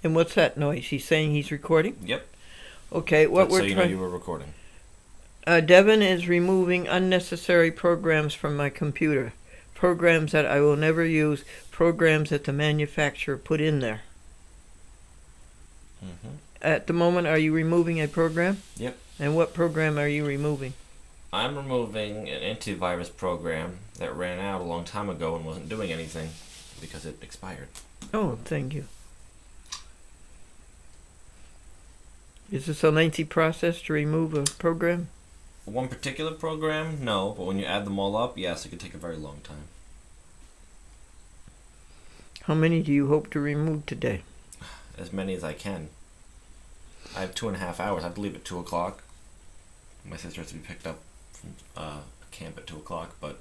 And what's that noise? He's saying he's recording? Yep. Okay, what That's we're so you know you were recording. Devin is removing unnecessary programs from my computer. Programs that I will never use. Programs that the manufacturer put in there. At the moment, are you removing a program? Yep. And what program are you removing? I'm removing an antivirus program that ran out a long time ago and wasn't doing anything because it expired. Oh, thank you. Is this a lengthy process to remove a program? One particular program, no, but when you add them all up, yes, it could take a very long time. How many do you hope to remove today? As many as I can. I have 2.5 hours. I have to leave at 2 o'clock. My sister has to be picked up from camp at 2 o'clock, but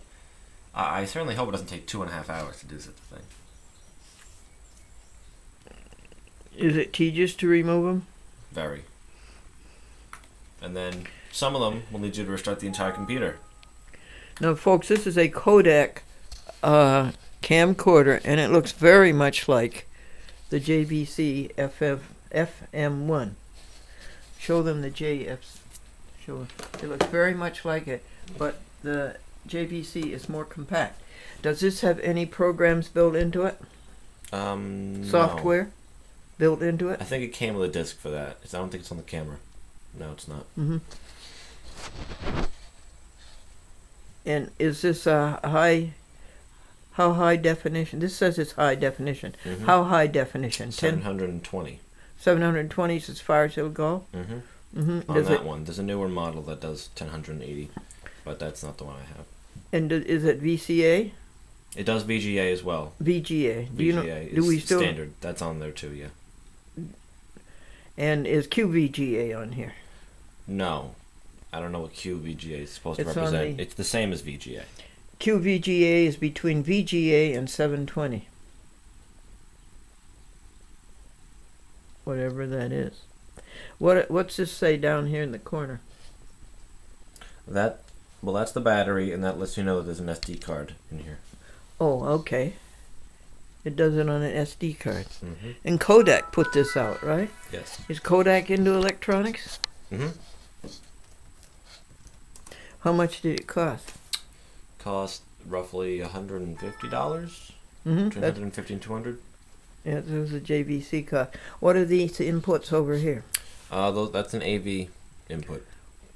I certainly hope it doesn't take 2.5 hours to do such a thing. Is it tedious to remove them? Very. And then some of them will need you to restart the entire computer. Now, folks, this is a Kodak camcorder, and it looks very much like the JVC FM1. Show them the JF. It looks very much like it, but the JVC is more compact. Does this have any programs built into it? Software no. Built into it? I think it came with a disc for that. I don't think it's on the camera. No, it's not. And is this how high definition? This says it's high definition. How high definition? 720. 720 is as far as it'll go? On that one. There's a newer model that does 1080, but that's not the one I have. And is it VCA? It does VGA as well. VGA. Do VGA you know? Do we still standard? That's on there too, yeah. And is QVGA on here? No, I don't know what QVGA is supposed to represent. It's the same as VGA. QVGA is between VGA and 720. Whatever that is. What's this say down here in the corner? Well, that's the battery, and that lets you know that there's an SD card in here. Oh, okay. It does it on an SD card. And Kodak put this out, right? Yes. Is Kodak into electronics? How much did it cost? Cost roughly $150. Between $150 and $200. Yeah, there's a JVC cost. What are these inputs over here? That's an AV input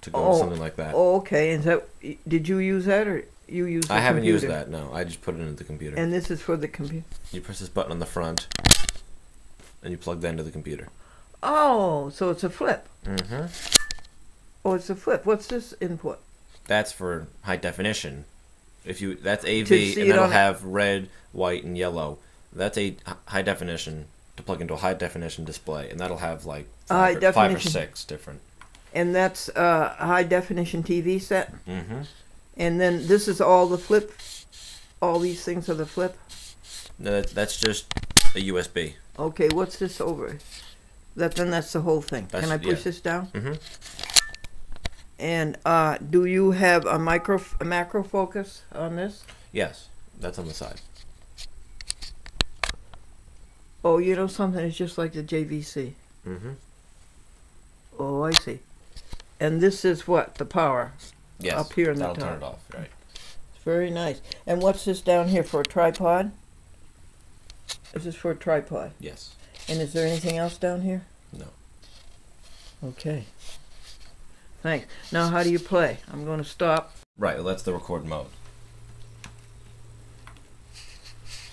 to go to something like that. Oh, okay. And did you use that, or you used the I haven't computer? used that, no. I just put it into the computer. And this is for the computer? You press this button on the front, and you plug that into the computer. Oh, so it's a flip. Oh, it's a flip. What's this input? That's for high definition. That's AV, and that'll have red, white, and yellow. That's a high definition to plug into a high definition display, and that'll have like five or six different. And that's a high definition TV set. And then this is all the flip. All these things are the flip. No, that's just a USB. Okay, what's this over? Then that's the whole thing. Can I push this down? And do you have a macro focus on this? Yes, that's on the side. Oh, you know something? It's just like the JVC. Oh, I see. And this is what? The power? Yes, up here in the top. that'll turn it off, right. It's very nice. And what's this down here, for a tripod? Is this for a tripod? Yes. And is there anything else down here? No. Okay. Thanks. Now, how do you play? I'm going to stop. Right, well, that's the record mode.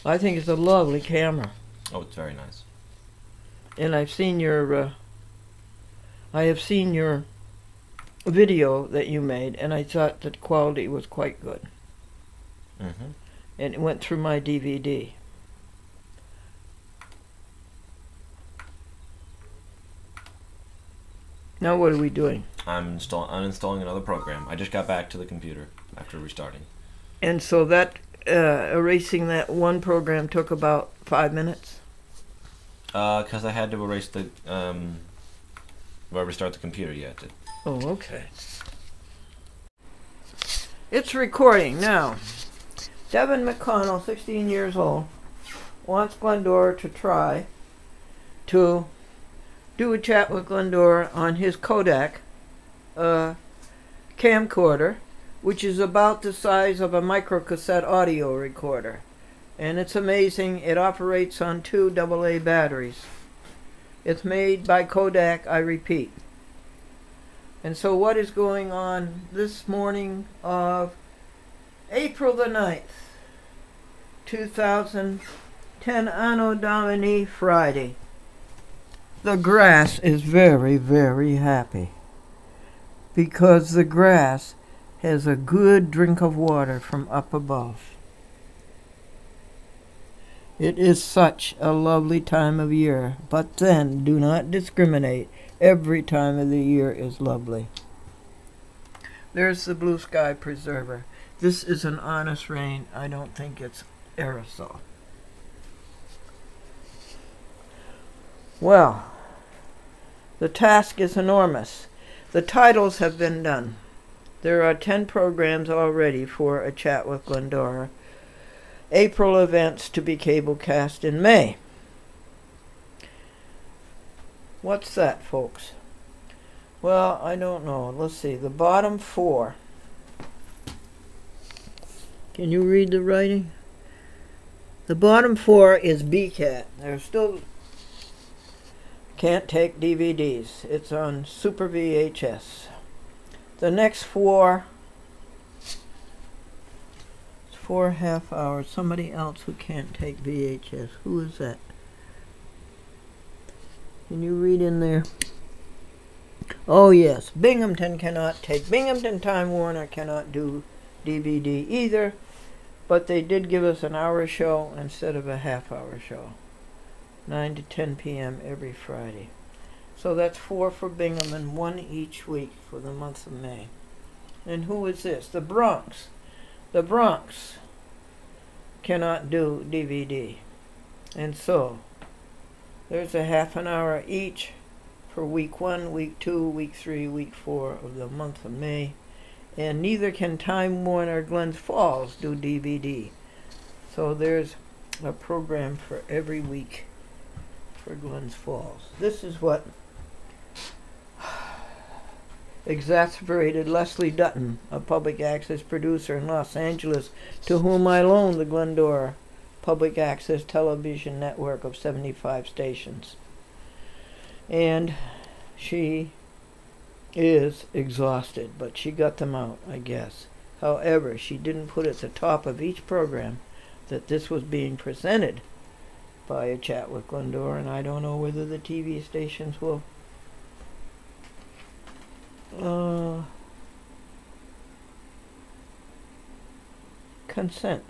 I think it's a lovely camera. Oh, it's very nice. And I've seen your video that you made, and I thought that quality was quite good. And it went through my DVD. Now what are we doing? I'm uninstalling another program. I just got back to the computer after restarting. And so that erasing that one program took about 5 minutes? Because I had to erase the restart the computer. Yeah, it did. Oh, okay. It's recording now. Devin McConnell, 16 years old, wants Glendora to try to do a chat with Glendora on his Kodak camcorder, which is about the size of a microcassette audio recorder. And it's amazing. It operates on 2 AA batteries. It's made by Kodak, I repeat. And so what is going on this morning of April the 9th, 2010, Anno Domini, Friday. The grass is very, very happy because the grass has a good drink of water from up above. It is such a lovely time of year, but then do not discriminate. Every time of the year is lovely. There's the blue sky preserver. This is an honest rain. I don't think it's aerosol. Well, the task is enormous. The titles have been done. There are 10 programs already for a chat with Glendora. April events to be cablecast in May. What's that, folks? Well, I don't know. Let's see. The bottom 4. Can you read the writing? The bottom 4 is BCAT. They're still can't take DVDs. It's on Super VHS. The next 4, 4.5 hours. Somebody else who can't take VHS. Who is that? Can you read in there? Oh yes, Binghamton cannot take. Binghamton Time Warner cannot do DVD either, but they did give us an hour show instead of a half-hour show. 9 to 10 p.m. every Friday. So that's 4 for Bingham and 1 each week for the month of May. And who is this? The Bronx. The Bronx cannot do DVD. And so there's a half an hour each for week 1, week 2, week 3, week 4 of the month of May. And neither can Time Warner Glens Falls do DVD. So there's a program for every week for Glens Falls. This is what exasperated Leslie Dutton, a public access producer in Los Angeles, to whom I loaned the Glendora public access television network of 75 stations. And she is exhausted, but she got them out, I guess. However, she didn't put at the top of each program that this was being presented by a chat with Glendora, and I don't know whether the TV stations will consent.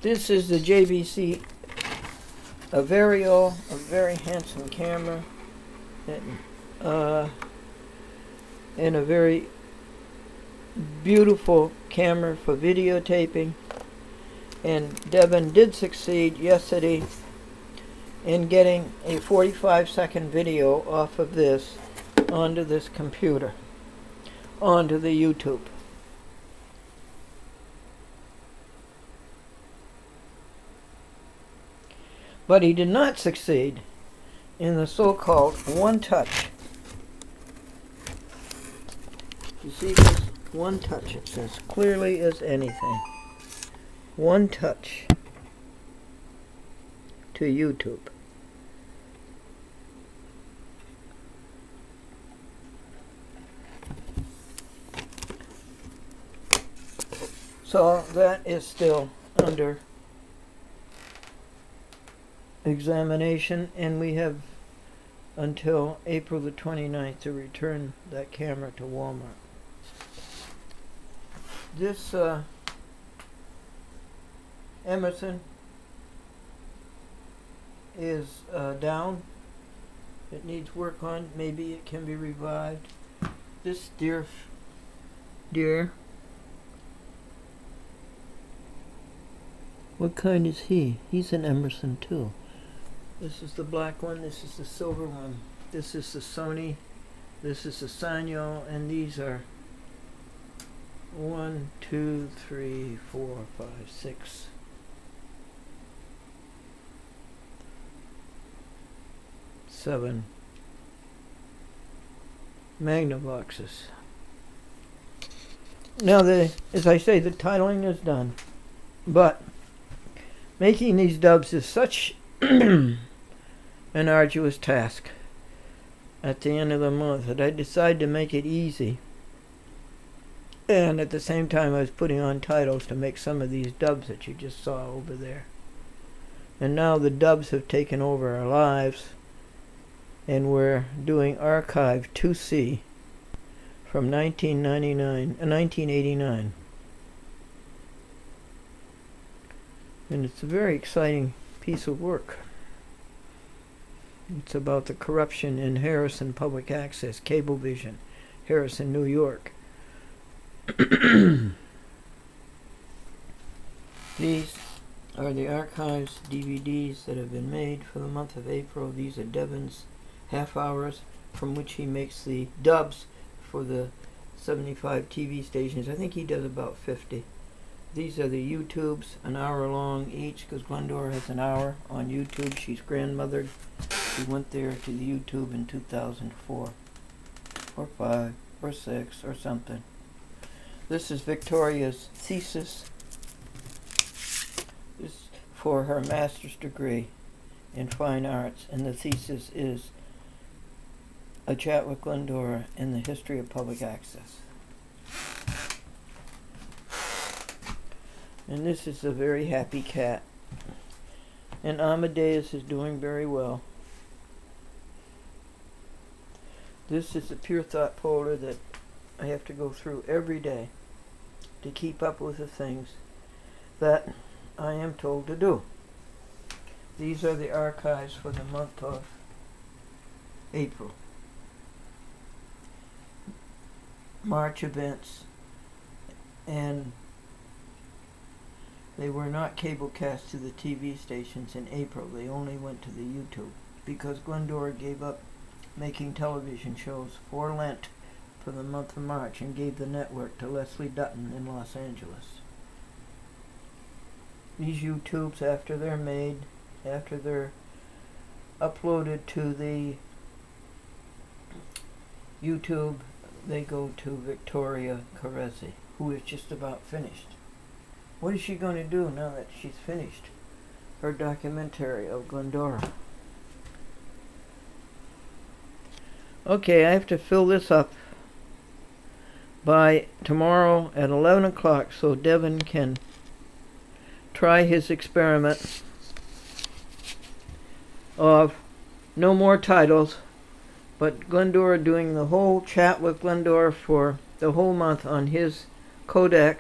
This is the JVC Vario, a very handsome camera, and a very beautiful camera for videotaping. And Devin did succeed yesterday in getting a 45-second video off of this onto this computer, onto the YouTube. But he did not succeed in the so-called one-touch. You see this? One touch, it says clearly as anything. One touch to YouTube. So that is still under examination, and we have until April the 29th to return that camera to Walmart. This Emerson is down. It needs work on. Maybe it can be revived. This deer, what kind is he? He's an Emerson too. This is the black one. This is the silver one. This is the Sony. This is the Sanyo, and these are 1, 2, 3, 4, 5, 6. 7 Magnavoxes. Now, as I say, the titling is done, but making these dubs is such an arduous task at the end of the month that I decided to make it easy. And at the same time, I was putting on titles to make some of these dubs that you just saw over there. And now the dubs have taken over our lives, and we're doing Archive 2C from 1989. And it's a very exciting piece of work. It's about the corruption in Harrison Public Access, Cablevision, Harrison, New York. These are the archives DVDs that have been made for the month of April. These are Devin's half hours from which he makes the dubs for the 75 TV stations. I think he does about 50. These are the YouTubes, an hour long each, because Glendora has an hour on YouTube. She's grandmothered. She went there to the YouTube in 2004 or 5 or 6 or something. This is Victoria's thesis. This is for her master's degree in fine arts, and the thesis is A Chat with Glendora in the History of Public Access. And this is a very happy cat. And Amadeus is doing very well. This is a Pure Thought folder that I have to go through every day to keep up with the things that I am told to do. These are the archives for the month of April. March events, and they were not cablecast to the TV stations in April. They only went to the YouTube because Glendora gave up making television shows for Lent for the month of March and gave the network to Leslie Dutton in Los Angeles. These YouTubes, after they're made, after they're uploaded to the YouTube, they go to Victoria Kodak Zi6, who is just about finished. What is she going to do now that she's finished her documentary of Glendora? Okay, I have to fill this up by tomorrow at 11 o'clock so Devin can try his experiment of no more titles, but Glendora doing the whole Chat with Glendora for the whole month on his Kodak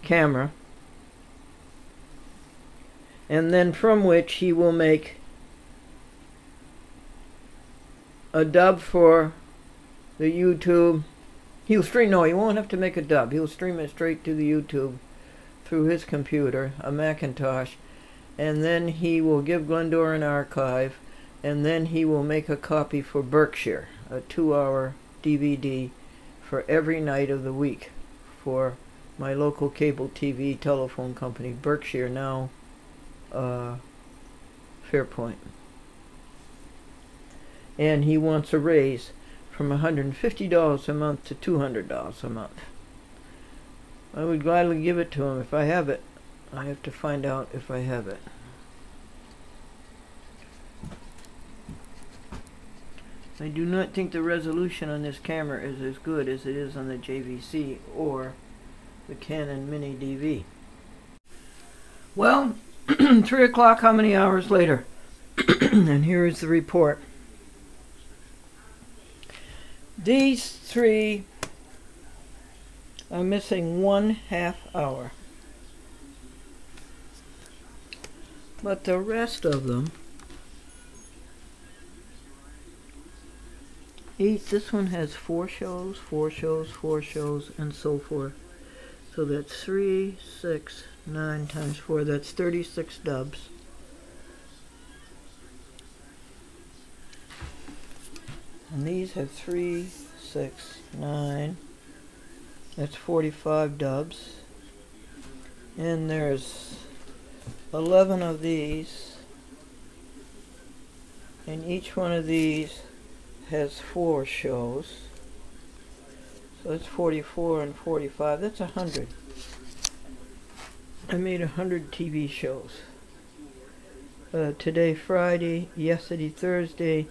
camera, and then from which he will make a dub for the YouTube. He'll stream, no, he won't have to make a dub. He'll stream it straight to the YouTube through his computer, a Macintosh, and then he will give Glendora an archive, and then he will make a copy for Berkshire, a 2-hour DVD for every night of the week for my local cable TV telephone company, Berkshire, now Fairpoint. And he wants a raise from $150 a month to $200 a month. I would gladly give it to him if I have it. I have to find out if I have it. I do not think the resolution on this camera is as good as it is on the JVC or the Canon Mini DV. Well, 3 o'clock, how many hours later? And here is the report. These three are missing 1/2 hour. But the rest of them, this one has 4 shows, 4 shows, 4 shows, and so forth. So that's 3, 6, 9 times 4, that's 36 dubs. And these have 3, 6, 9, that's 45 dubs. And there's 11 of these, And each one of these has 4 shows. So that's 44 and 45. That's 100. I made 100 TV shows. Today Friday, yesterday Thursday,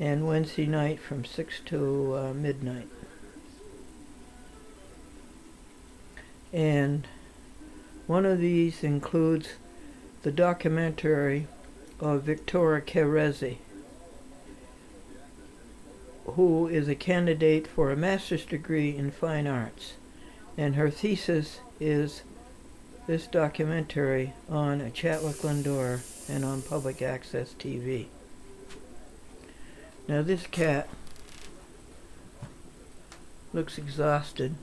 and Wednesday night from 6 to midnight. And one of these includes the documentary of Glendora Kodak Zi6, who is a candidate for a master's degree in fine arts. And her thesis is this documentary on a chat with Glendora and on public access TV. Now this cat looks exhausted,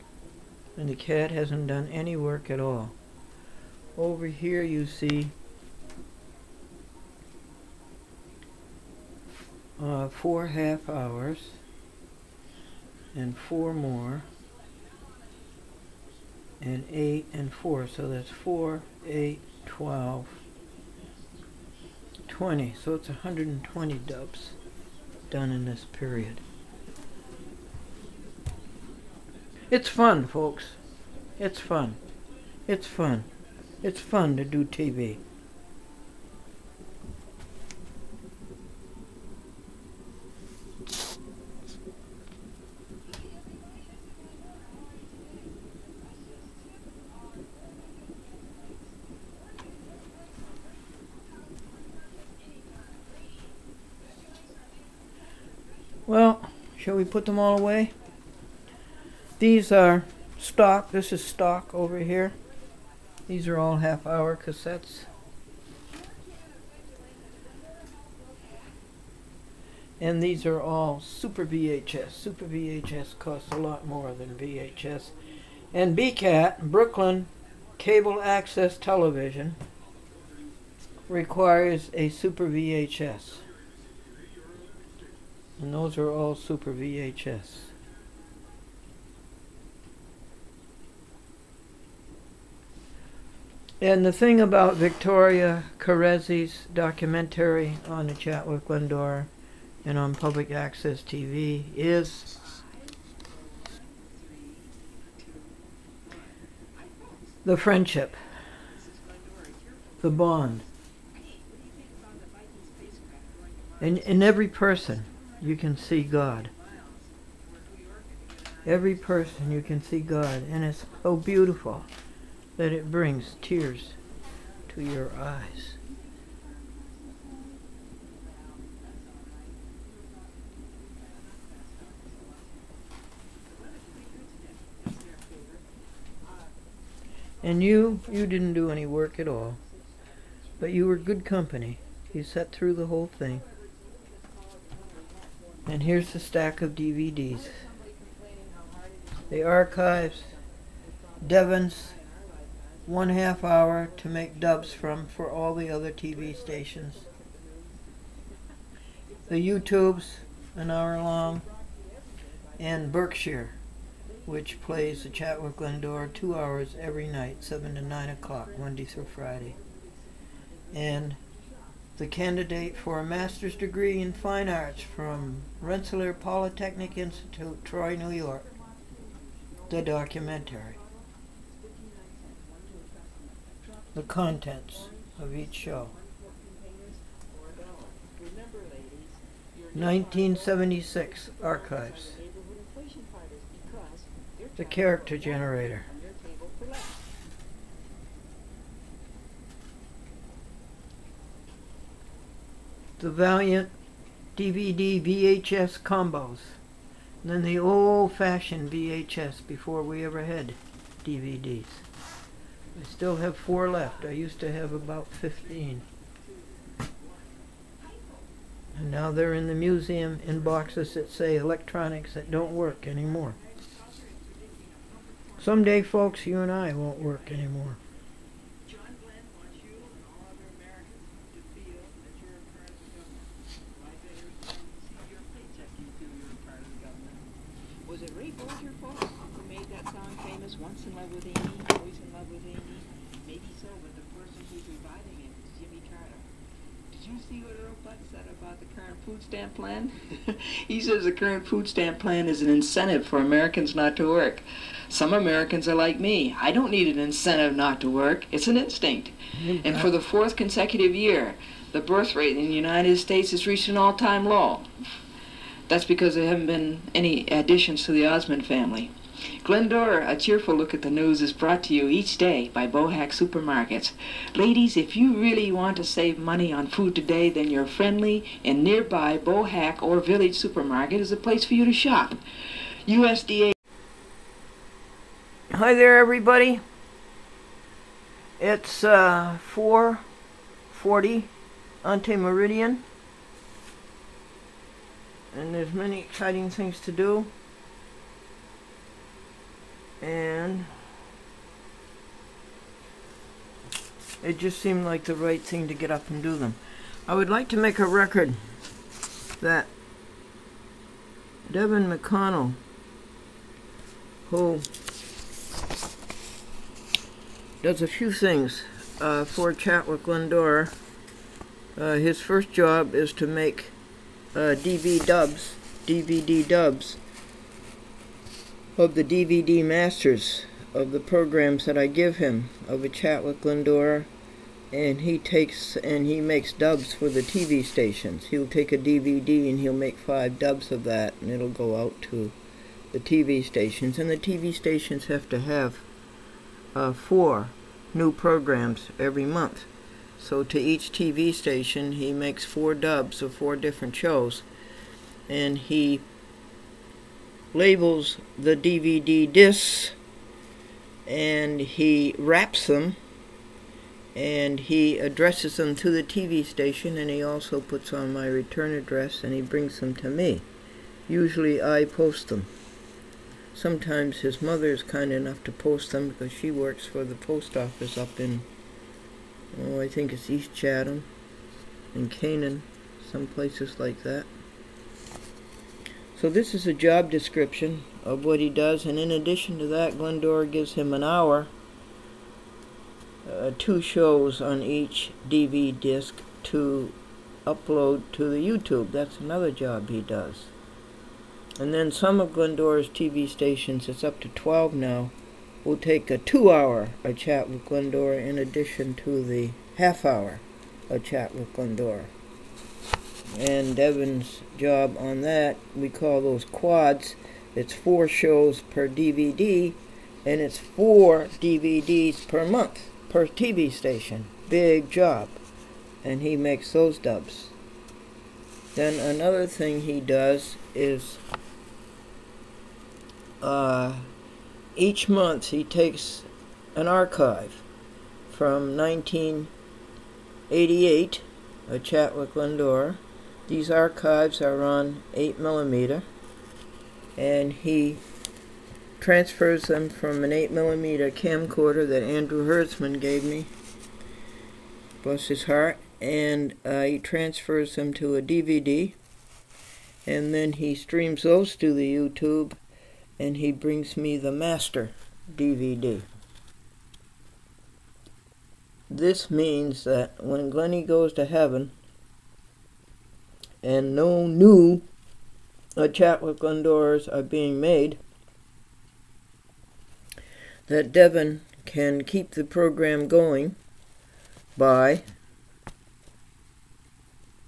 and the cat hasn't done any work at all. Over here you see 4 half hours and 4 more, and 8 and 4, so that's 4, 8, 12, 20. So it's 120 dubs done in this period. It's fun, folks. It's fun. It's fun. It's fun to do TV. Well, shall we put them all away? These are stock. This is stock over here. These are all half-hour cassettes. And these are all Super VHS. Super VHS costs a lot more than VHS. And BCAT, Brooklyn Cable Access Television, requires a Super VHS. And those are all Super VHS. And the thing about Glendora Kodak Zi6's documentary on the chat with Glendora and on public access TV is the friendship, the bond. And in every person you can see God. Every person you can see God, and it's so beautiful that it brings tears to your eyes. And you didn't do any work at all, but you were good company. You sat through the whole thing. And here's the stack of DVDs. The archives, Devon's 1 half hour to make dubs from for all the other TV stations. The YouTube's an hour long, and Berkshire, which plays the chat with Glendora 2 hours every night, 7 to 9 o'clock, Monday through Friday. And the candidate for a master's degree in fine arts from Rensselaer Polytechnic Institute, Troy, New York. The documentary. The contents of each show. 1976 archives. The character generator. The Valiant DVD VHS combos. And then the old-fashioned VHS before we ever had DVDs. I still have 4 left. I used to have about 15. And now they're in the museum in boxes that say electronics that don't work anymore. Someday, folks, you and I won't work anymore. Was it Ray Bolger, folks, who made that song famous, Once in Love with Amy, Always in Love with Amy? Maybe so, but the person who's reviving it is Jimmy Carter. Did you you see what Earl Butz said about the current food stamp plan? He says the current food stamp plan is an incentive for Americans not to work. Some Americans are like me. I don't need an incentive not to work. It's an instinct. And for the 4th consecutive year, the birth rate in the United States has reached an all-time low. That's because there haven't been any additions to the Osmond family. Glendora, a cheerful look at the news, is brought to you each day by Bohack Supermarkets. Ladies, if you really want to save money on food today, then your friendly and nearby Bohack or Village Supermarket is a place for you to shop. USDA. Hi there, everybody. It's 4:40 ante meridian, and there's many exciting things to do. And it just seemed like the right thing to get up and do them. I would like to make a record that Devin McConnell, who does a few things for Chat with Glendora, his first job is to make DVD dubs of the DVD masters of the programs that I give him of A Chat with Glendora, and he makes dubs for the TV stations. He'll take a DVD and he'll make 5 dubs of that, and it'll go out to the TV stations, and the TV stations have to have 4 new programs every month. So to each TV station he makes 4 dubs of 4 different shows, and he labels the DVD discs, and he wraps them, and he addresses them to the TV station, and he also puts on my return address, and he brings them to me. Usually I post them. Sometimes his mother is kind enough to post them because she works for the post office up in, I think it's East Chatham and Canaan, some places like that. So this is a job description of what he does, and in addition to that, Glendora gives him an hour, 2 shows on each DVD disc to upload to the YouTube. That's another job he does. And then some of Glendora's TV stations, it's up to 12 now, will take a 2-hour A Chat with Glendora in addition to the half-hour A Chat with Glendora. And Devin's job on that, we call those quads. It's 4 shows per DVD, and it's 4 DVDs per month per TV station. Big job. And he makes those dubs. Then another thing he does is each month he takes an archive from 1988, A Chat with Glendora. These archives are on 8mm, and he transfers them from an 8mm camcorder that Andrew Hertzman gave me, bless his heart, and he transfers them to a DVD, and then he streams those to the YouTube, and he brings me the master DVD. This means that when Glennie goes to heaven, and no new A Chat with Glendoras are being made, that Devin can keep the program going by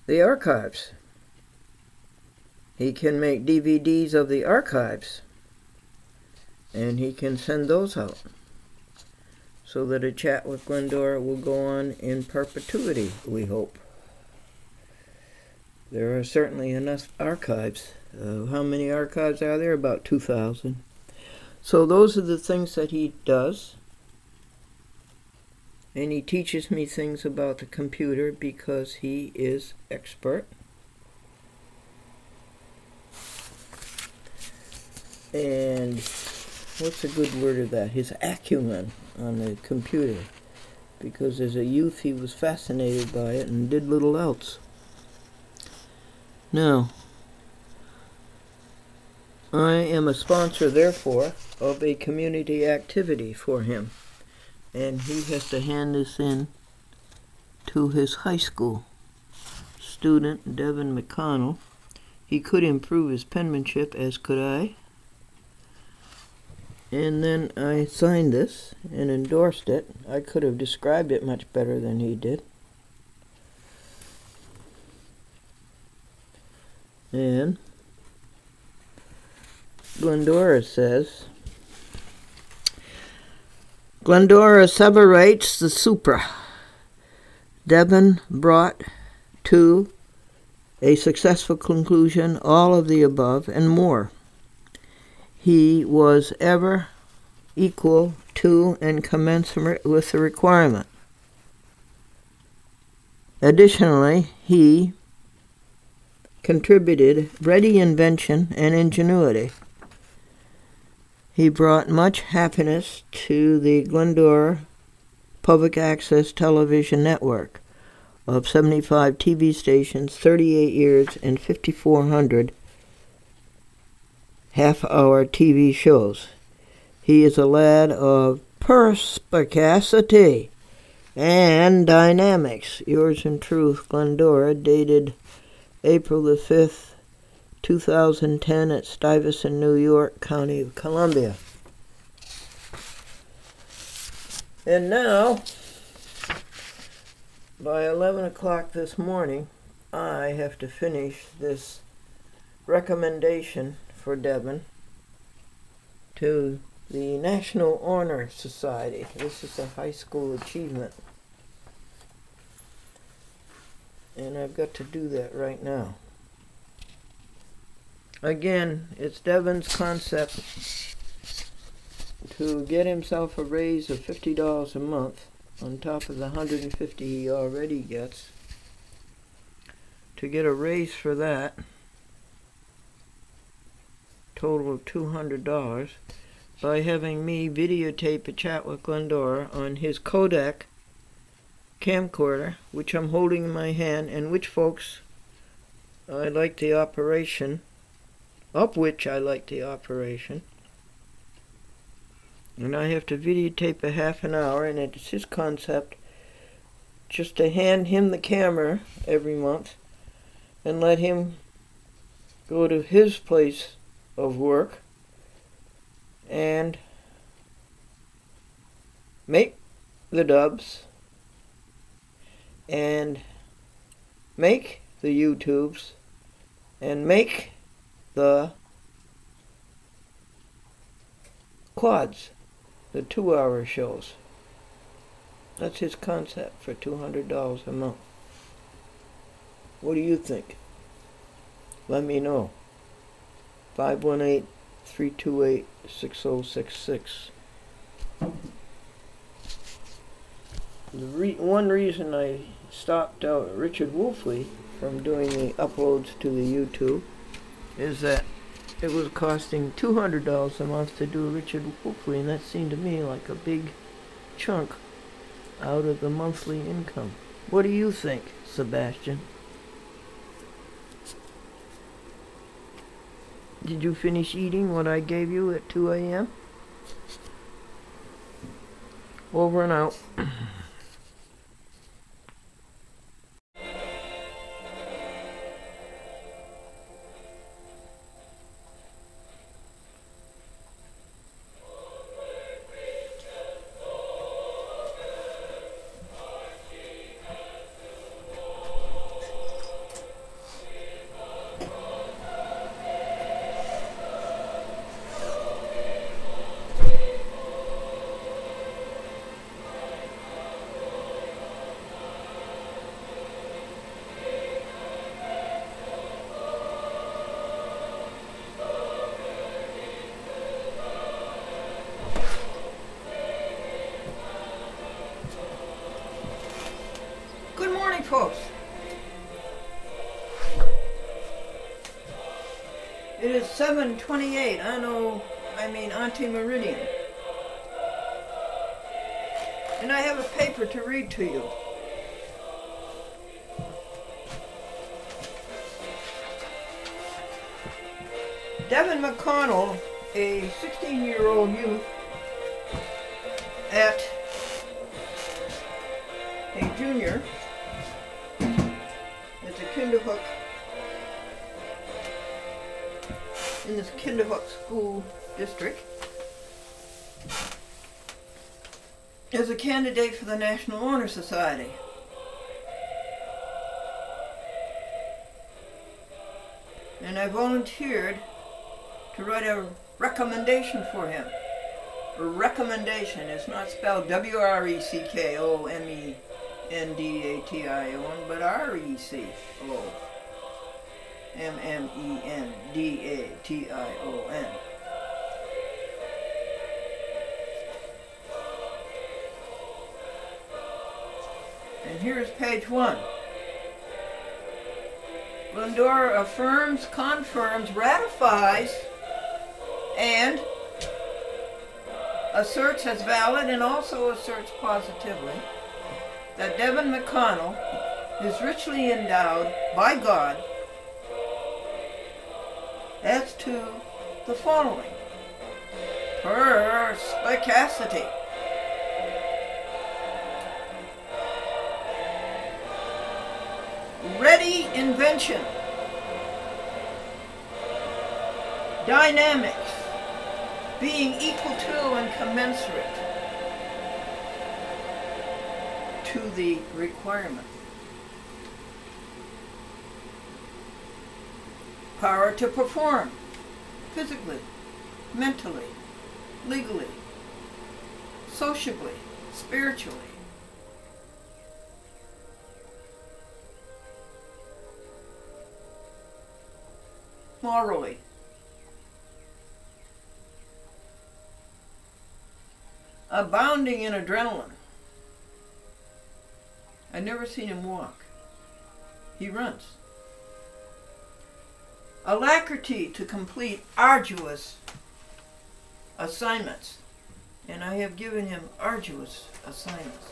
the archives. He can make DVDs of the archives, and he can send those out so that A Chat with Glendora will go on in perpetuity, we hope. There are certainly enough archives. How many archives are there? About 2,000. So those are the things that he does. And he teaches me things about the computer because he is expert. And what's a good word of that? His acumen on the computer. Because as a youth he was fascinated by it and did little else. Now, I am a sponsor, therefore, of a community activity for him. And he has to hand this in to his high school. student, Devin McConnell. He could improve his penmanship, as could I. And then I signed this and endorsed it. I could have described it much better than he did. And Glendora says, Glendora asseverates the Supra. Devin brought to a successful conclusion all of the above and more. He was ever equal to and commensurate with the requirement. Additionally, he contributed ready invention and ingenuity. He brought much happiness to the Glendora Public Access Television Network of 75 TV stations, 38 years, and 5,400 half-hour TV shows. He is a lad of perspicacity and dynamics. Yours in truth, Glendora, dated April the 5th, 2010 at Stuyvesant, New York, County of Columbia. And now, by 11 o'clock this morning, I have to finish this recommendation for Devin to the National Honor Society. This is a high school achievement. And I've got to do that right now. Again, it's Devin's concept to get himself a raise of $50 a month on top of the $150 he already gets. To get a raise for that, total of $200, by having me videotape a chat with Glendora on his Kodak camcorder, which I'm holding in my hand, and which, folks, I like the operation, of which I like the operation. And I have to videotape a half an hour, and it's his concept just to hand him the camera every month and let him go to his place of work and make the dubs and make the YouTubes and make the quads, the 2-hour shows. That's his concept for $200 a month. What do you think? Let me know. 518-328-6066. One reason I stopped Richard Wolfley from doing the uploads to the YouTube is that it was costing $200 a month to do Richard Wolfley, and that seemed to me like a big chunk out of the monthly income. What do you think, Sebastian? Did you finish eating what I gave you at 2 a.m.? Over and out. Folks, it is 7:28. Ante-meridian, and I have a paper to read to you. Devin McConnell, a 16-year-old youth at a junior, is a Kinderhook, in this Kinderhook school district, as a candidate for the National Honor Society. And I volunteered to write a recommendation for him. A recommendation is not spelled WRECKOMENDATION, but RECOMMENDATION. And here's page 1. Glendora affirms, confirms, ratifies, and asserts as valid and also asserts positively that Devin McConnell is richly endowed by God as to the following: perspicacity, ready invention, dynamics, being equal to and commensurate to the requirement, power to perform physically, mentally, legally, sociably, spiritually, morally, abounding in adrenaline. I've never seen him walk. He runs. Alacrity to complete arduous assignments. And I have given him arduous assignments.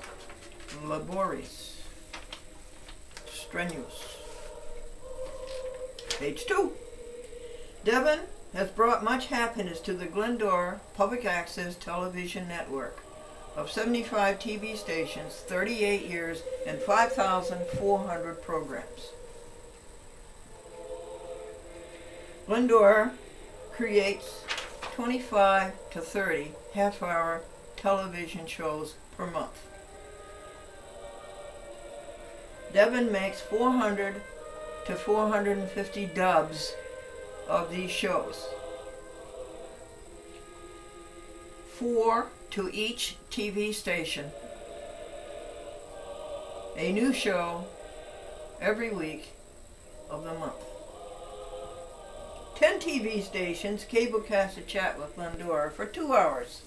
Laborious. Strenuous. Page 2. Devin has brought much happiness to the Glendora Public Access Television Network of 75 TV stations, 38 years, and 5,400 programs. Glendora creates 25 to 30 half-hour television shows per month. Devin makes 400 to 450 dubs of these shows. 4 to each TV station. A new show every week of the month. 10 TV stations cablecast a chat with Glendora for 2 hours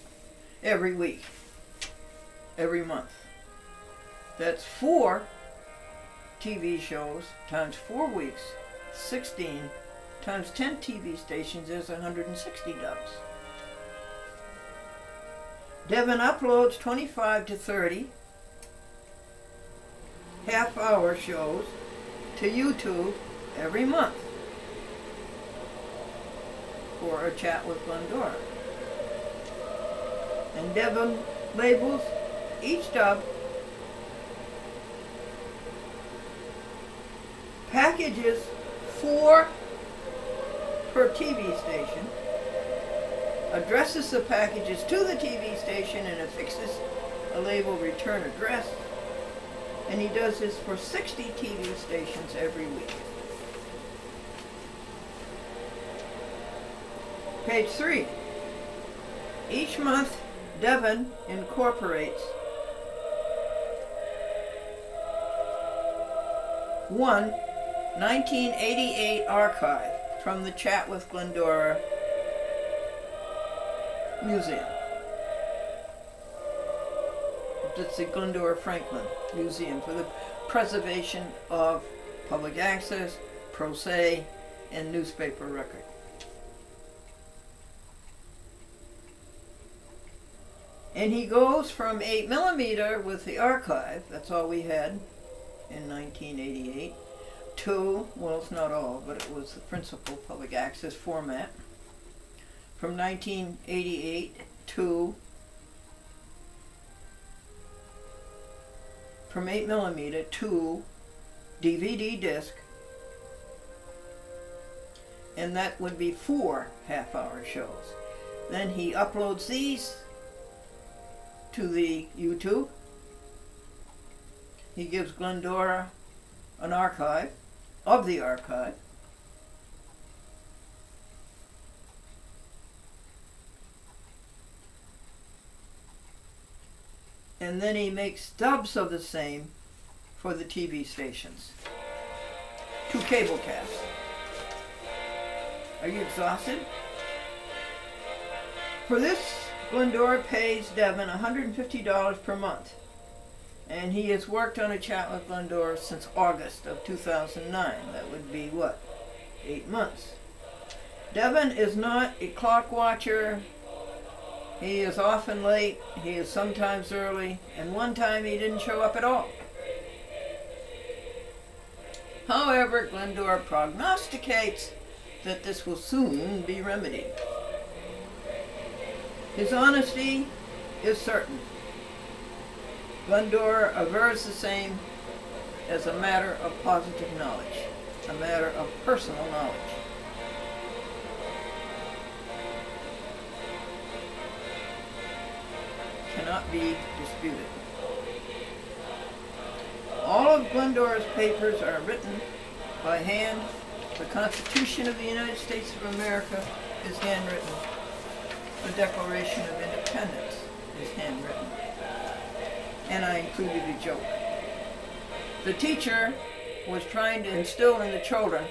every week, every month. That's 4 TV shows times 4 weeks, 16 times 10 TV stations is 160 dubs. Devin uploads 25 to 30 half-hour shows to YouTube every month for a chat with Glendora. And Devin labels each dub, packages 4 per TV station, addresses the packages to the TV station and affixes a label return address, and he does this for 60 TV stations every week. Page 3. Each month, Devin incorporates one 1988 archive from the Chat with Glendora Museum. It's the Glendora Franklin Museum for the preservation of public access, pro se, and newspaper record. And he goes from 8mm with the archive, that's all we had in 1988, to, well, it's not all, but it was the principal public access format. From 1988 to, from 8mm to DVD disc and that would be 4 half-hour shows. Then he uploads these to the YouTube. He gives Glendora an archive of the archive. And then he makes stubs of the same for the TV stations. 2 cable casts. Are you exhausted? For this, Glendora pays Devin $150 per month. And he has worked on A Chat with Glendora since August of 2009. That would be what? 8 months. Devin is not a clock watcher. He is often late. He is sometimes early. And one time he didn't show up at all. However, Glendora prognosticates that this will soon be remedied. His honesty is certain. Glendora avers the same as a matter of positive knowledge, a matter of personal knowledge. Cannot be disputed. All of Glendora's papers are written by hand. The Constitution of the United States of America is handwritten. The Declaration of Independence is handwritten. And I included a joke. The teacher was trying to instill in the children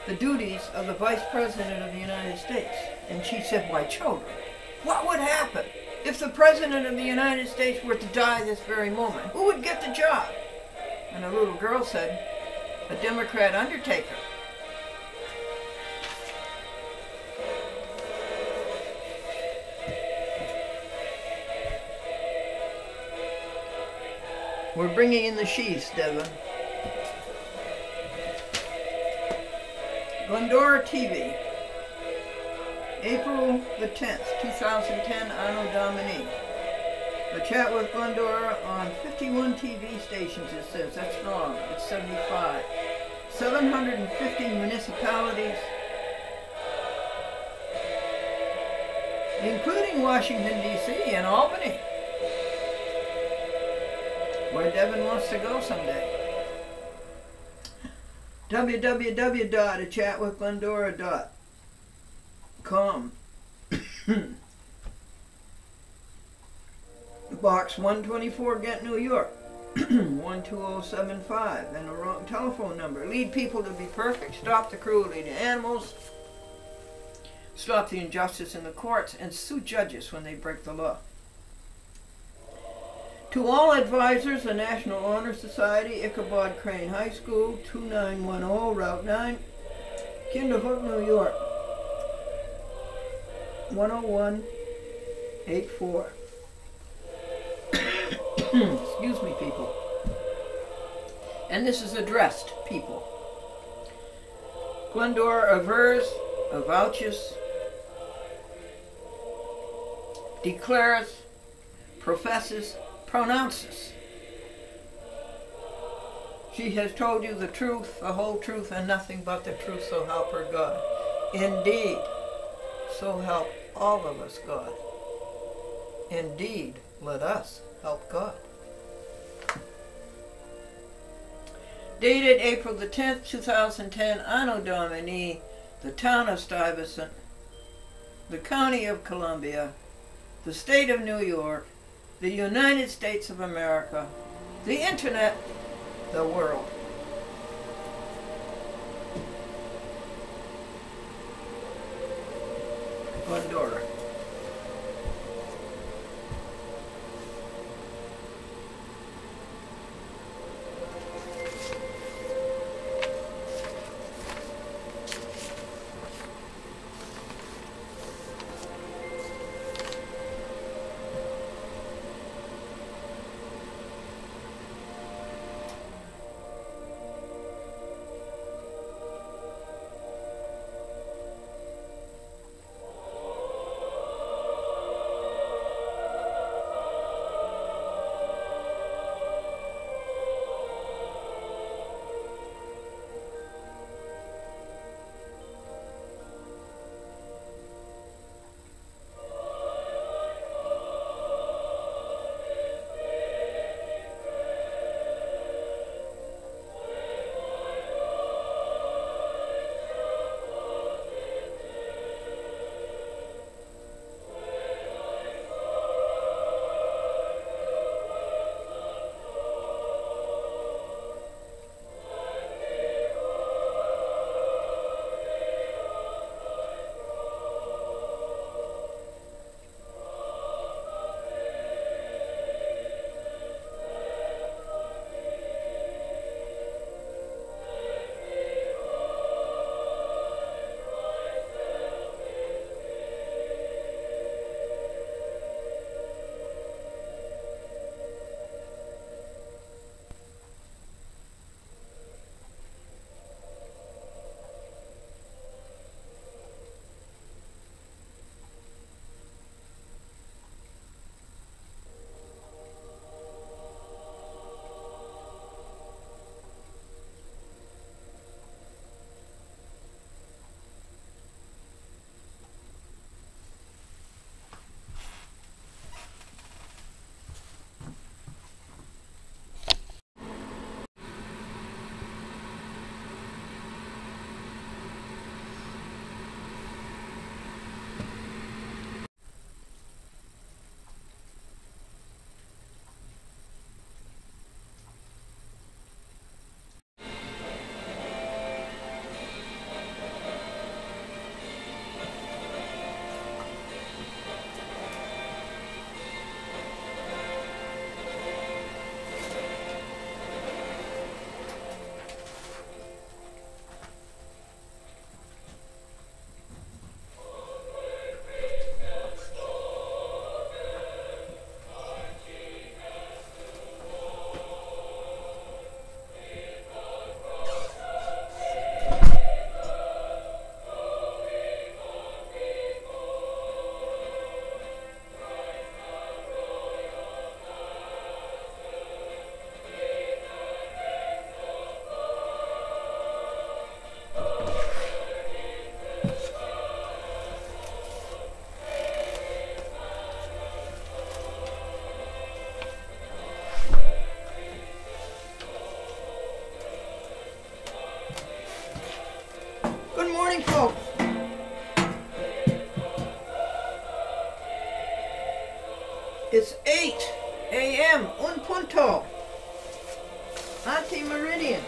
the duties of the Vice President of the United States. And she said, "Why, children, what would happen if the President of the United States were to die this very moment? Who would get the job?" And a little girl said, "A Democrat undertaker." We're bringing in the sheaths, Devin. Glendora TV, April the 10th, 2010, Anno Domini. A Chat with Glendora on 51 TV stations, it says. That's wrong. It's 75. 750 municipalities, including Washington, D.C. and Albany, where Devin wants to go someday. www.achatwithglendora.com. Box 124, Ghent, New York. 12075, and a wrong telephone number. Lead people to be perfect, stop the cruelty to animals, stop the injustice in the courts, and sue judges when they break the law. To all advisors, the National Honor Society, Ichabod Crane High School, 2910 Route 9, Kinderhook, New York, 10184. Excuse me, people. And this is addressed, people. Glendora avers, avouches, declares, professes, pronounces. She has told you the truth, the whole truth, and nothing but the truth, so help her God. Indeed, so help all of us God. Indeed, let us help God. Dated April the 10th, 2010, Anno Domini, the town of Stuyvesant, the county of Columbia, the state of New York, the United States of America, the internet, the world. Glendora. morning, folks. It's 8 a.m. un punto. Anti-meridian.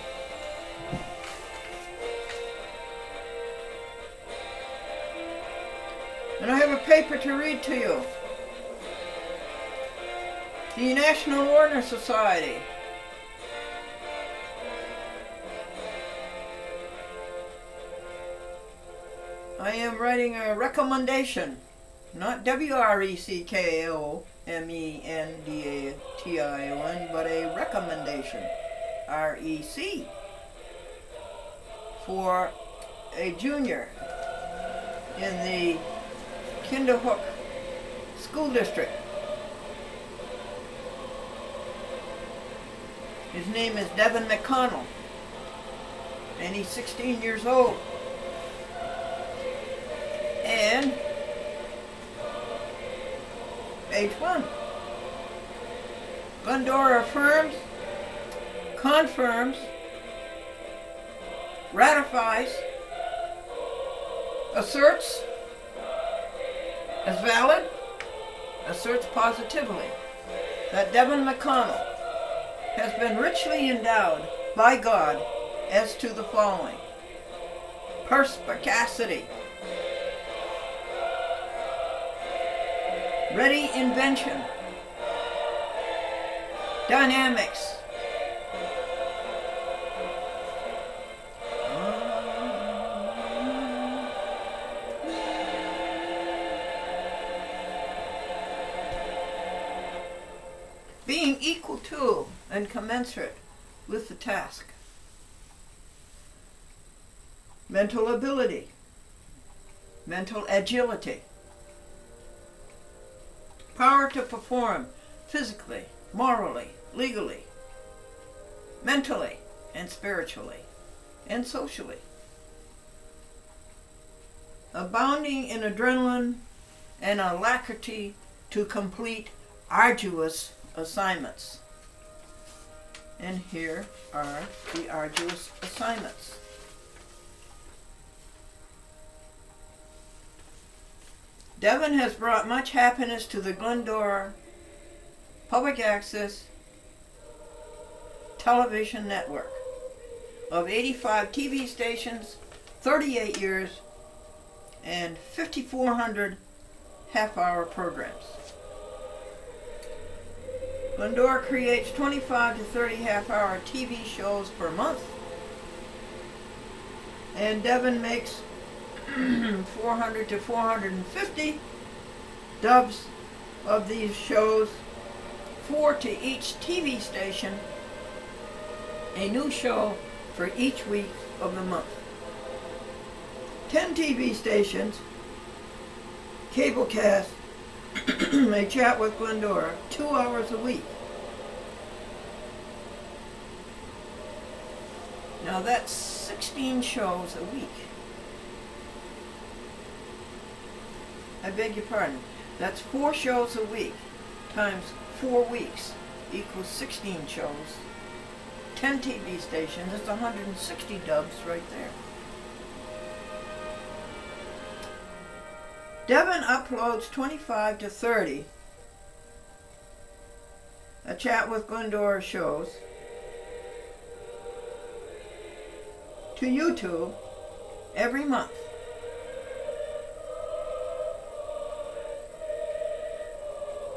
And I have a paper to read to you. The National Honor Society. I am writing a recommendation, not WRECKOMENDATION, but a recommendation, REC, for a junior in the Kinderhook School District. His name is Devin McConnell, and he's 16 years old. And page 1. Glendora affirms, confirms, ratifies, asserts as valid, asserts positively that Devin McConnell has been richly endowed by God as to the following: perspicacity, ready invention, dynamics, being equal to and commensurate with the task, mental ability, mental agility, power to perform physically, morally, legally, mentally, and spiritually, and socially. Abounding in adrenaline and alacrity to complete arduous assignments. And here are the arduous assignments. Devin has brought much happiness to the Glendora Public Access Television Network of 85 TV stations, 38 years, and 5,400 half-hour programs. Glendora creates 25 to 30 half-hour TV shows per month, and Devin makes 400 to 450 dubs of these shows, 4 to each TV station, a new show for each week of the month. 10 TV stations, cablecast, a chat with Glendora, 2 hours a week. Now that's 16 shows a week. I beg your pardon. That's 4 shows a week times 4 weeks equals 16 shows. 10 TV stations, that's 160 dubs right there. Devin uploads 25 to 30 a chat with Glendora shows to YouTube every month.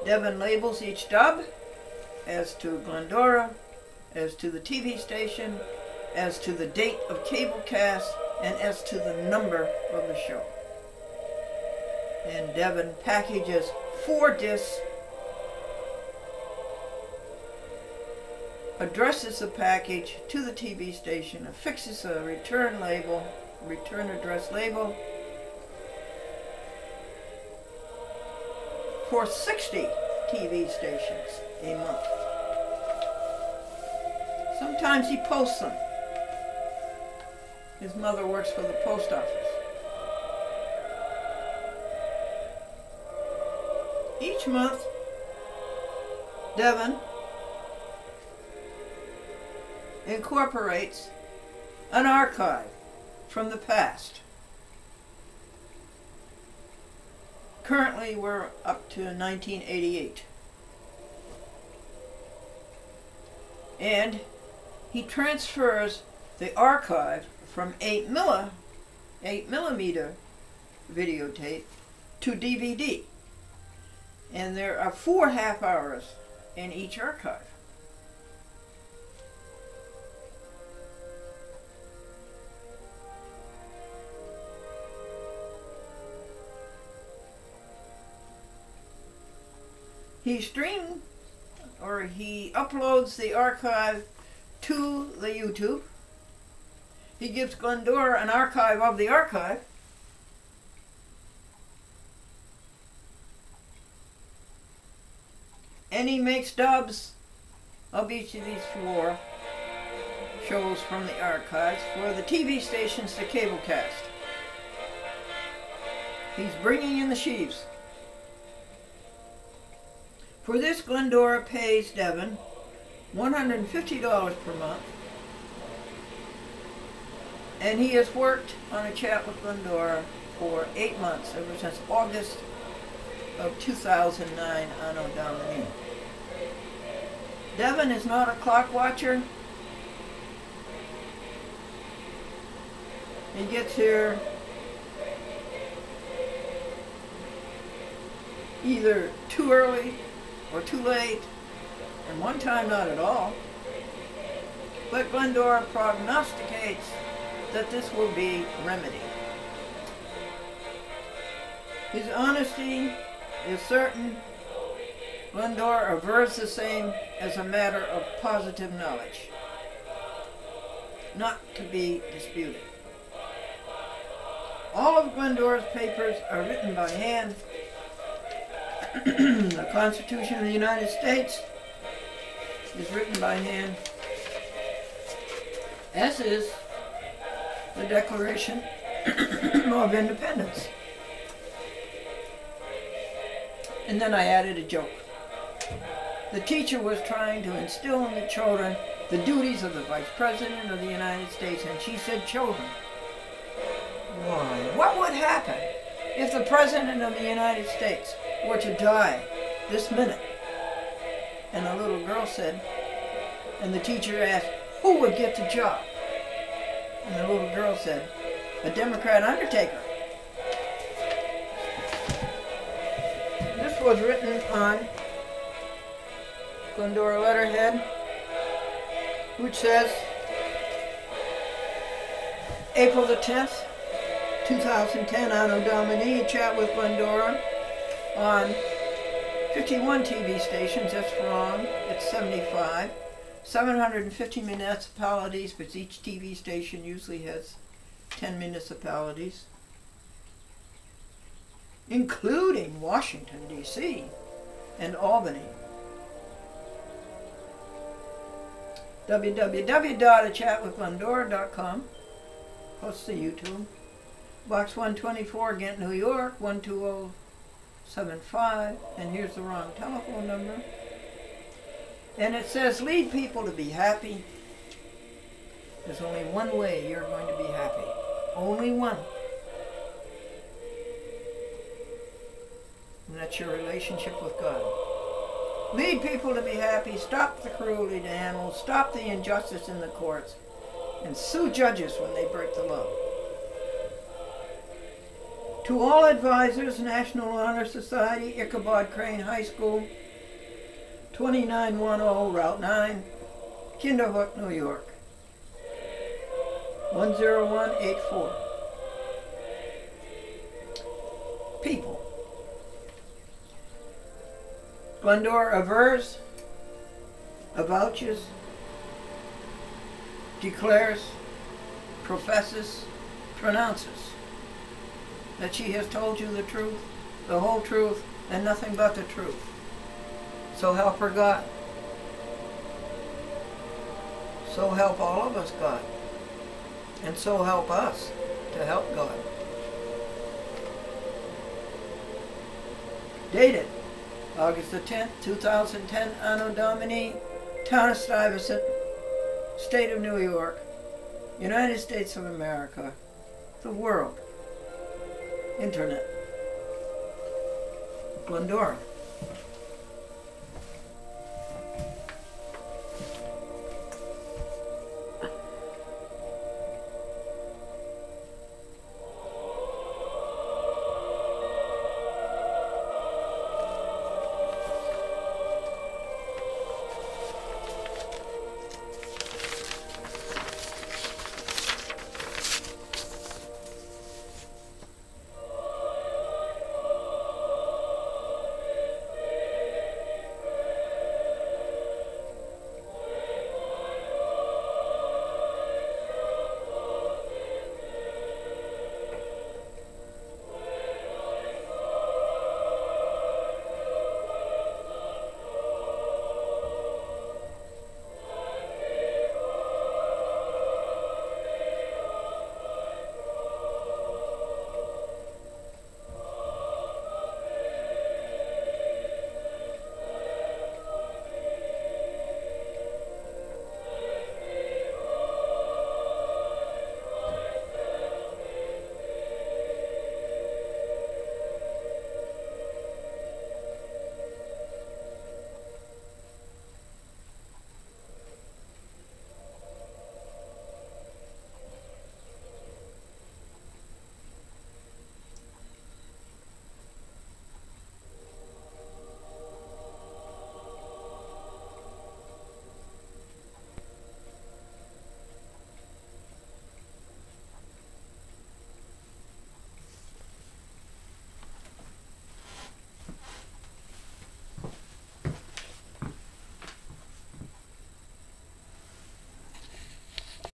Devin labels each dub as to Glendora, as to the TV station, as to the date of cablecast, and as to the number of the show. And Devin packages 4 discs, addresses the package to the TV station, affixes a return label, return address label, for 60 TV stations a month. Sometimes he posts them. His mother works for the post office. Each month, Devin incorporates an archive from the past Currently, we're up to 1988. And he transfers the archive from 8mm videotape to DVD. And there are 4 half hours in each archive. He uploads the archive to the YouTube. He gives Glendora an archive of the archive. And he makes dubs of each of these 4 shows from the archives for the TV stations to cablecast. He's bringing in the sheaves. For this, Glendora pays Devin $150 per month. And he has worked on a chat with Glendora for 8 months, ever since August of 2009, Anno Domini. Devin is not a clock watcher. He gets here either too early or too late, and one time not at all. But Glendora prognosticates that this will be remedied. His honesty is certain. Glendora avers the same as a matter of positive knowledge, not to be disputed. All of Glendora's papers are written by hand. The Constitution of the United States is written by hand, as is the Declaration of Independence. And then I added a joke. The teacher was trying to instill in the children the duties of the Vice President of the United States, and she said, "Children, why? What would happen if the President of the United States were to die this minute?" And the little girl said, and the teacher asked, "Who would get the job?" And the little girl said, "A Democrat undertaker." This was written on Glendora letterhead, which says, April the 10th, 2010, Anno Domini, chat with Glendora on 51 TV stations. That's wrong. It's 75. 750 municipalities, but each TV station usually has 10 municipalities, including Washington, D.C. and Albany. www.achatwithglendora.com. Posts to YouTube. Box 124, Ghent, New York, 12075. And here's the wrong telephone number. And it says, lead people to be happy. There's only one way you're going to be happy. Only one. And that's your relationship with God. Lead people to be happy. Stop the cruelty to animals. Stop the injustice in the courts. And sue judges when they break the law. To all advisors, National Honor Society, Ichabod Crane High School, 2910 Route 9, Kinderhook, New York, 10184. People. Glendora avers, avouches, declares, professes, pronounces that she has told you the truth, the whole truth, and nothing but the truth. So help her God. So help all of us, God. And so help us to help God. Dated August the 10th, 2010, Anno Domini, Town of Stuyvesant, State of New York, United States of America, the world, Internet. Glendora.